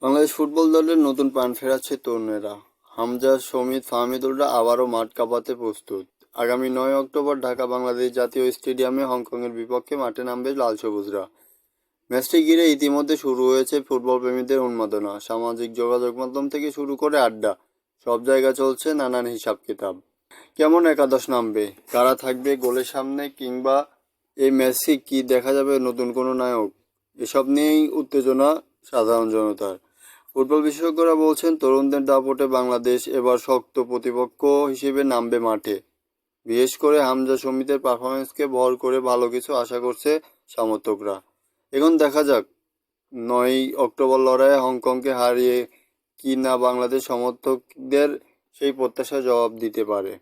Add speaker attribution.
Speaker 1: Bangladesh football দলের নতুন প্রাণ ফেরাচ্ছে তরুণেরা। হামজা, সমিত, ফাহমিদুলরা আবারও মাঠ কাঁপাতে প্রস্তুত। আগামী 9 অক্টোবর ঢাকা বাংলাদেশ জাতীয় স্টেডিয়ামে হংকংয়ের বিপক্ষে মাঠে নামবে লাল সবুজরা। ম্যাচটি ঘিরে ইতিমধ্যে শুরু হয়েছে ফুটবল প্রেমীদের উন্মাদনা। সামাজিক যোগাযোগ মাধ্যম থেকে শুরু করে আড্ডা, সব জায়গায় চলছে নানান হিসাব কিতাব। কেমন একাদশ নামবে, কারা থাকবে গোলের সামনে, কিংবা এই ম্যাচে কি দেখা যাবে নতুন কোনো নায়ক, এসব নিয়েই উত্তেজনা সাধারণ জনতার। ফুটবল বিশেষজ্ঞরা বলছেন, তরুণদের দাপটে বাংলাদেশ এবার শক্ত প্রতিপক্ষ হিসেবে নামবে মাঠে। বিশেষ করে হামজা, সমিতের পারফরমেন্সকে ভর করে ভালো কিছু আশা করছে সমর্থকরা। এখন দেখা যাক 9 অক্টোবর লড়াইয়ে হংকংকে হারিয়ে কি না বাংলাদেশ সমর্থকদের সেই প্রত্যাশা জবাব দিতে পারে।